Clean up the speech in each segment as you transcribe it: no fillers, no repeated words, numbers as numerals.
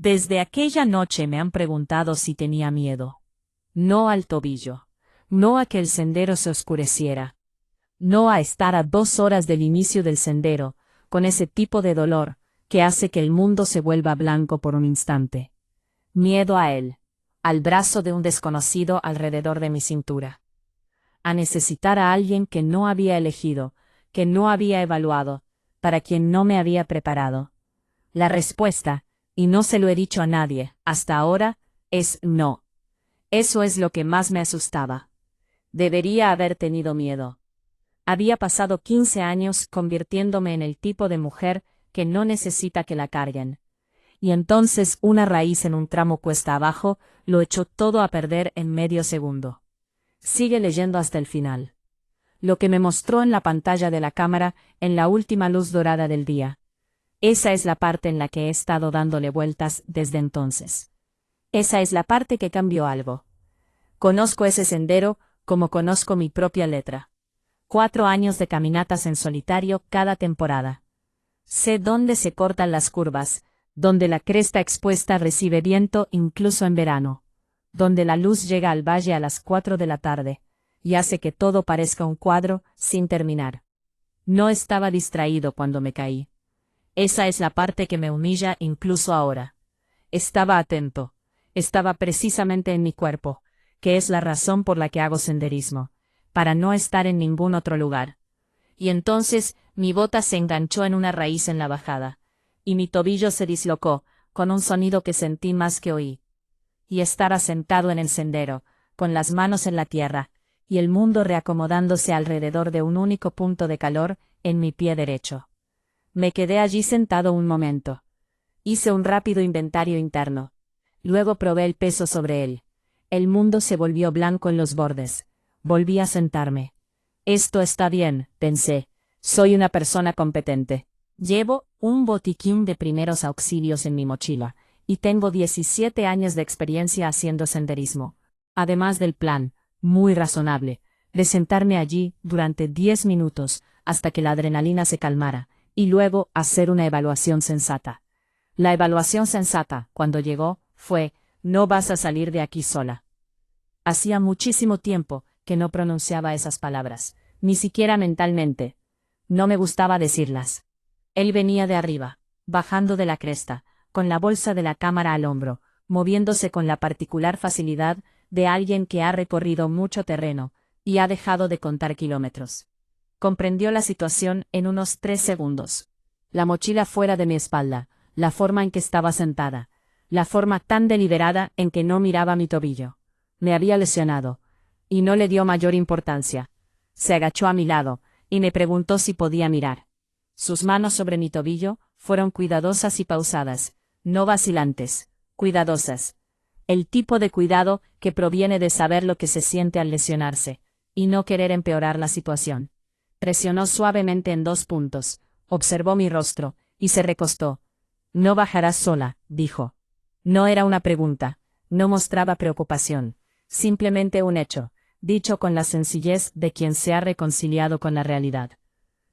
Desde aquella noche me han preguntado si tenía miedo. No al tobillo. No a que el sendero se oscureciera. No a estar a 2 horas del inicio del sendero, con ese tipo de dolor, que hace que el mundo se vuelva blanco por un instante. Miedo a él. Al brazo de un desconocido alrededor de mi cintura. A necesitar a alguien que no había elegido, que no había evaluado, para quien no me había preparado. La respuesta, y no se lo he dicho a nadie, hasta ahora, es no. Eso es lo que más me asustaba. Debería haber tenido miedo. Había pasado 15 años convirtiéndome en el tipo de mujer que no necesita que la carguen. Y entonces una raíz en un tramo cuesta abajo lo echó todo a perder en medio segundo. Sigue leyendo hasta el final. Lo que me mostró en la pantalla de la cámara en la última luz dorada del día. Esa es la parte en la que he estado dándole vueltas desde entonces. Esa es la parte que cambió algo. Conozco ese sendero como conozco mi propia letra. 4 años de caminatas en solitario cada temporada. Sé dónde se cortan las curvas, donde la cresta expuesta recibe viento incluso en verano, donde la luz llega al valle a las 4 de la tarde, y hace que todo parezca un cuadro sin terminar. No estaba distraído cuando me caí. Esa es la parte que me humilla incluso ahora. Estaba atento. Estaba precisamente en mi cuerpo, que es la razón por la que hago senderismo, para no estar en ningún otro lugar. Y entonces mi bota se enganchó en una raíz en la bajada, y mi tobillo se dislocó, con un sonido que sentí más que oí. Y estar sentado en el sendero, con las manos en la tierra, y el mundo reacomodándose alrededor de un único punto de calor en mi pie derecho. Me quedé allí sentado un momento. Hice un rápido inventario interno. Luego probé el peso sobre él. El mundo se volvió blanco en los bordes. Volví a sentarme. Esto está bien, pensé. Soy una persona competente. Llevo un botiquín de primeros auxilios en mi mochila, y tengo 17 años de experiencia haciendo senderismo. Además del plan, muy razonable, de sentarme allí durante 10 minutos, hasta que la adrenalina se calmara, y luego hacer una evaluación sensata. La evaluación sensata, cuando llegó, fue: no vas a salir de aquí sola. Hacía muchísimo tiempo que no pronunciaba esas palabras, ni siquiera mentalmente. No me gustaba decirlas. Él venía de arriba, bajando de la cresta, con la bolsa de la cámara al hombro, moviéndose con la particular facilidad de alguien que ha recorrido mucho terreno, y ha dejado de contar kilómetros. Comprendió la situación en unos 3 segundos. La mochila fuera de mi espalda, la forma en que estaba sentada, la forma tan deliberada en que no miraba mi tobillo. Me había lesionado, y no le dio mayor importancia. Se agachó a mi lado, y me preguntó si podía mirar. Sus manos sobre mi tobillo fueron cuidadosas y pausadas, no vacilantes, cuidadosas. El tipo de cuidado que proviene de saber lo que se siente al lesionarse, y no querer empeorar la situación. Presionó suavemente en 2 puntos, observó mi rostro, y se recostó. No bajarás sola, dijo. No era una pregunta, no mostraba preocupación, simplemente un hecho, dicho con la sencillez de quien se ha reconciliado con la realidad.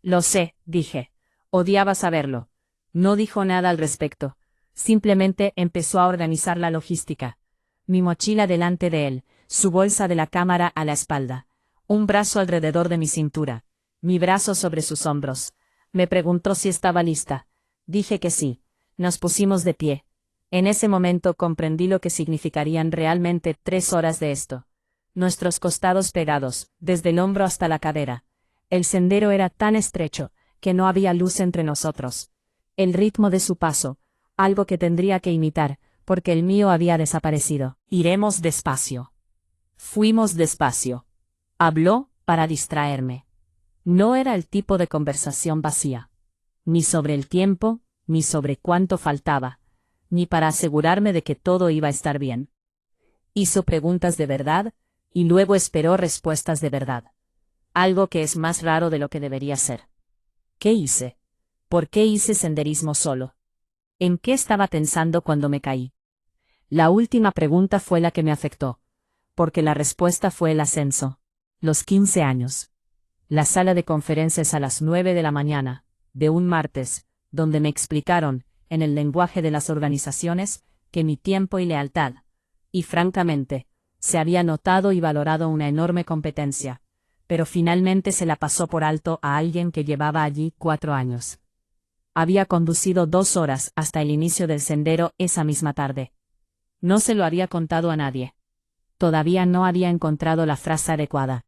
Lo sé, dije. Odiaba saberlo. No dijo nada al respecto. Simplemente empezó a organizar la logística. Mi mochila delante de él, su bolsa de la cámara a la espalda, un brazo alrededor de mi cintura, mi brazo sobre sus hombros. Me preguntó si estaba lista. Dije que sí. Nos pusimos de pie. En ese momento comprendí lo que significarían realmente 3 horas de esto. Nuestros costados pegados, desde el hombro hasta la cadera. El sendero era tan estrecho, que no había luz entre nosotros. El ritmo de su paso, algo que tendría que imitar, porque el mío había desaparecido. Iremos despacio. Fuimos despacio. Habló para distraerme. No era el tipo de conversación vacía. Ni sobre el tiempo, ni sobre cuánto faltaba, ni para asegurarme de que todo iba a estar bien. Hizo preguntas de verdad, y luego esperó respuestas de verdad. Algo que es más raro de lo que debería ser. ¿Qué hice? ¿Por qué hice senderismo solo? ¿En qué estaba pensando cuando me caí? La última pregunta fue la que me afectó, porque la respuesta fue el ascenso. Los 15 años. La sala de conferencias a las 9 de la mañana, de un martes, donde me explicaron, en el lenguaje de las organizaciones, que mi tiempo y lealtad. Y francamente, se había notado y valorado una enorme competencia, pero finalmente se la pasó por alto a alguien que llevaba allí 4 años. Había conducido 2 horas hasta el inicio del sendero esa misma tarde. No se lo había contado a nadie. Todavía no había encontrado la frase adecuada.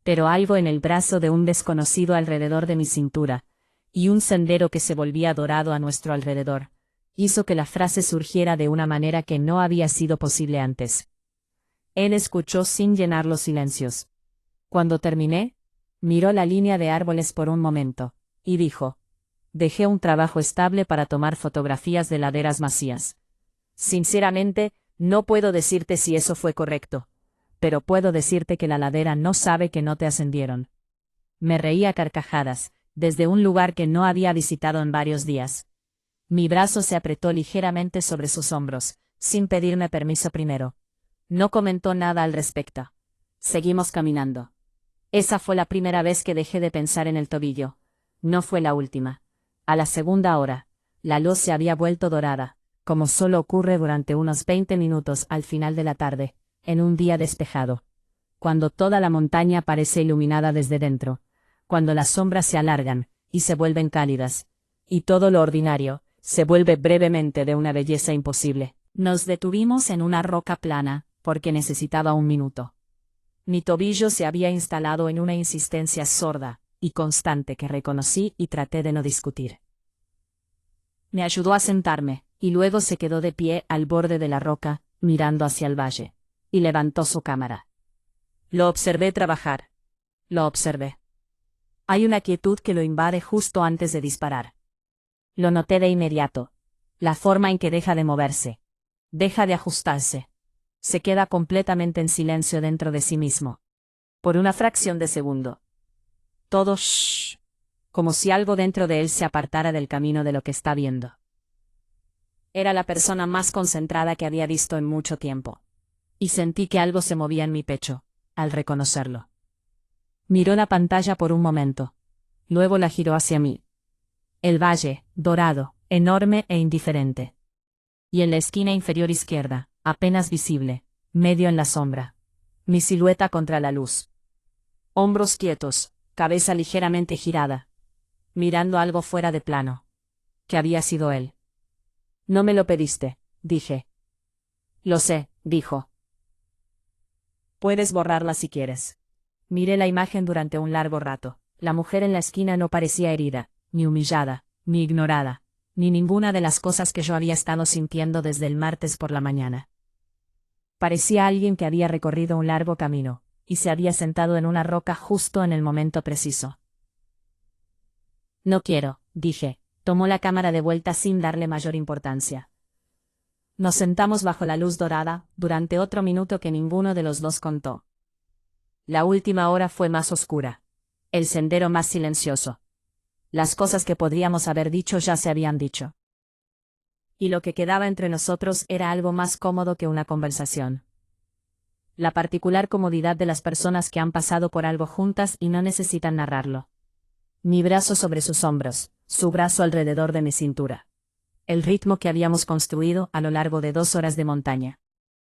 Pero algo en el brazo de un desconocido alrededor de mi cintura, y un sendero que se volvía dorado a nuestro alrededor, hizo que la frase surgiera de una manera que no había sido posible antes. Él escuchó sin llenar los silencios. Cuando terminé, miró la línea de árboles por un momento, y dijo: dejé un trabajo estable para tomar fotografías de laderas vacías. Sinceramente, no puedo decirte si eso fue correcto, pero puedo decirte que la ladera no sabe que no te ascendieron. Me reí a carcajadas, desde un lugar que no había visitado en varios días. Mi brazo se apretó ligeramente sobre sus hombros, sin pedirme permiso primero. No comentó nada al respecto. Seguimos caminando. Esa fue la primera vez que dejé de pensar en el tobillo. No fue la última. A la segunda hora, la luz se había vuelto dorada, como solo ocurre durante unos 20 minutos al final de la tarde, en un día despejado. Cuando toda la montaña parece iluminada desde dentro, cuando las sombras se alargan y se vuelven cálidas, y todo lo ordinario se vuelve brevemente de una belleza imposible. Nos detuvimos en una roca plana, porque necesitaba un minuto. Mi tobillo se había instalado en una insistencia sorda y constante que reconocí y traté de no discutir. Me ayudó a sentarme, y luego se quedó de pie al borde de la roca, mirando hacia el valle, y levantó su cámara. Lo observé trabajar. Lo observé. Hay una quietud que lo invade justo antes de disparar. Lo noté de inmediato. La forma en que deja de moverse. Deja de ajustarse. Se queda completamente en silencio dentro de sí mismo. Por una fracción de segundo. Todo shh. Como si algo dentro de él se apartara del camino de lo que está viendo. Era la persona más concentrada que había visto en mucho tiempo. Y sentí que algo se movía en mi pecho, al reconocerlo. Miró la pantalla por un momento. Luego la giró hacia mí. El valle, dorado, enorme e indiferente. Y en la esquina inferior izquierda, apenas visible, medio en la sombra. Mi silueta contra la luz. Hombros quietos, cabeza ligeramente girada. Mirando algo fuera de plano. Que había sido él. No me lo pediste, dije. Lo sé, dijo. Puedes borrarla si quieres. Miré la imagen durante un largo rato. La mujer en la esquina no parecía herida, ni humillada, ni ignorada, ni ninguna de las cosas que yo había estado sintiendo desde el martes por la mañana. Parecía alguien que había recorrido un largo camino, y se había sentado en una roca justo en el momento preciso. No quiero, dije. Tomó la cámara de vuelta sin darle mayor importancia. Nos sentamos bajo la luz dorada, durante otro minuto que ninguno de los dos contó. La última hora fue más oscura. El sendero más silencioso. Las cosas que podríamos haber dicho ya se habían dicho. Y lo que quedaba entre nosotros era algo más cómodo que una conversación. La particular comodidad de las personas que han pasado por algo juntas y no necesitan narrarlo. Mi brazo sobre sus hombros, su brazo alrededor de mi cintura. El ritmo que habíamos construido a lo largo de 2 horas de montaña.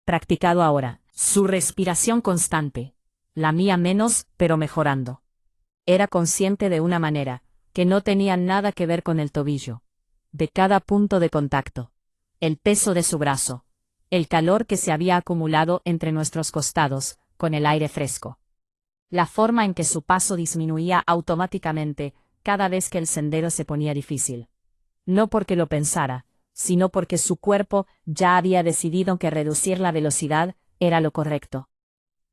Practicado ahora, su respiración constante. La mía menos, pero mejorando. Era consciente de una manera, que no tenía nada que ver con el tobillo. De cada punto de contacto. El peso de su brazo. El calor que se había acumulado entre nuestros costados, con el aire fresco. La forma en que su paso disminuía automáticamente cada vez que el sendero se ponía difícil. No porque lo pensara, sino porque su cuerpo ya había decidido que reducir la velocidad era lo correcto.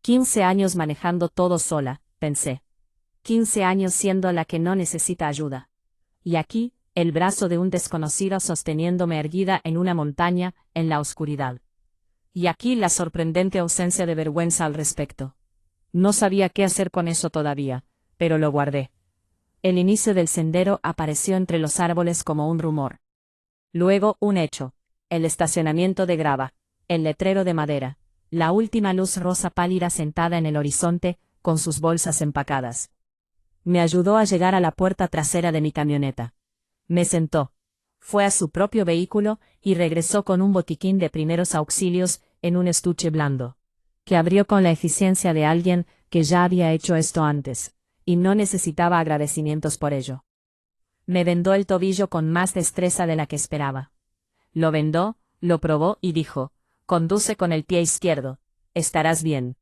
15 años manejando todo sola, pensé. 15 años siendo la que no necesita ayuda. Y aquí, el brazo de un desconocido sosteniéndome erguida en una montaña, en la oscuridad. Y aquí la sorprendente ausencia de vergüenza al respecto. No sabía qué hacer con eso todavía, pero lo guardé. El inicio del sendero apareció entre los árboles como un rumor. Luego un hecho. El estacionamiento de grava, el letrero de madera, la última luz rosa pálida sentada en el horizonte, con sus bolsas empacadas. Me ayudó a llegar a la puerta trasera de mi camioneta. Me sentó. Fue a su propio vehículo y regresó con un botiquín de primeros auxilios en un estuche blando, que abrió con la eficiencia de alguien que ya había hecho esto antes, y no necesitaba agradecimientos por ello. Me vendó el tobillo con más destreza de la que esperaba. Lo vendó, lo probó y dijo: «Conduce con el pie izquierdo, estarás bien».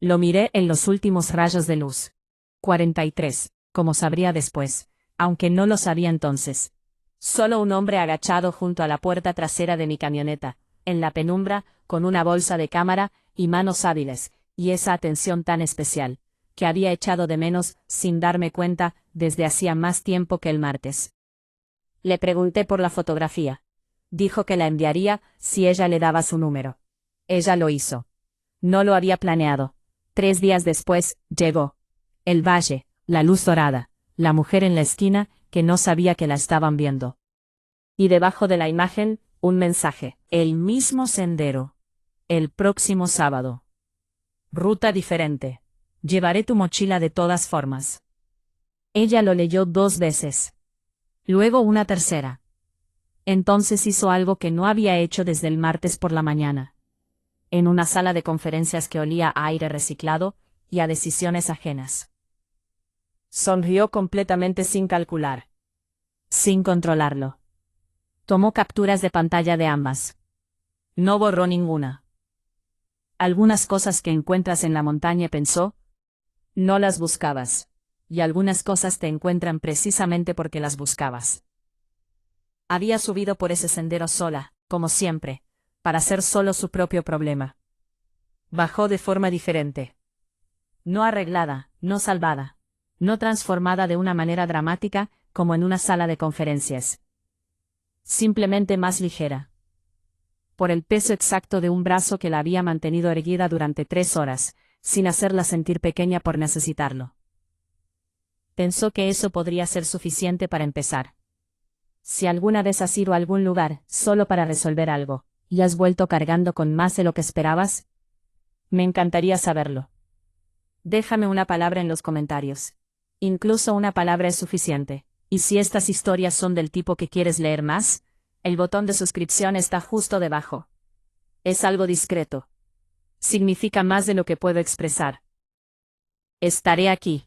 Lo miré en los últimos rayos de luz. 43, como sabría después, aunque no lo sabía entonces. Solo un hombre agachado junto a la puerta trasera de mi camioneta, en la penumbra, con una bolsa de cámara y manos hábiles, y esa atención tan especial, que había echado de menos, sin darme cuenta, desde hacía más tiempo que el martes. Le pregunté por la fotografía. Dijo que la enviaría si ella le daba su número. Ella lo hizo. No lo había planeado. 3 días después, llegó. El valle, la luz dorada, la mujer en la esquina, que no sabía que la estaban viendo. Y debajo de la imagen, un mensaje: el mismo sendero. El próximo sábado. Ruta diferente. Llevaré tu mochila de todas formas. Ella lo leyó 2 veces. Luego una tercera. Entonces hizo algo que no había hecho desde el martes por la mañana. En una sala de conferencias que olía a aire reciclado y a decisiones ajenas. Sonrió completamente sin calcular. Sin controlarlo. Tomó capturas de pantalla de ambas. No borró ninguna. Algunas cosas que encuentras en la montaña, pensó, no las buscabas. Y algunas cosas te encuentran precisamente porque las buscabas. Había subido por ese sendero sola, como siempre, para ser solo su propio problema. Bajó de forma diferente. No arreglada, no salvada, no transformada de una manera dramática, como en una sala de conferencias. Simplemente más ligera. Por el peso exacto de un brazo que la había mantenido erguida durante 3 horas, sin hacerla sentir pequeña por necesitarlo. Pensó que eso podría ser suficiente para empezar. Si alguna vez has ido a algún lugar, solo para resolver algo, y has vuelto cargando con más de lo que esperabas, me encantaría saberlo. Déjame una palabra en los comentarios. Incluso una palabra es suficiente. Y si estas historias son del tipo que quieres leer más, el botón de suscripción está justo debajo. Es algo discreto. Significa más de lo que puedo expresar. Estaré aquí.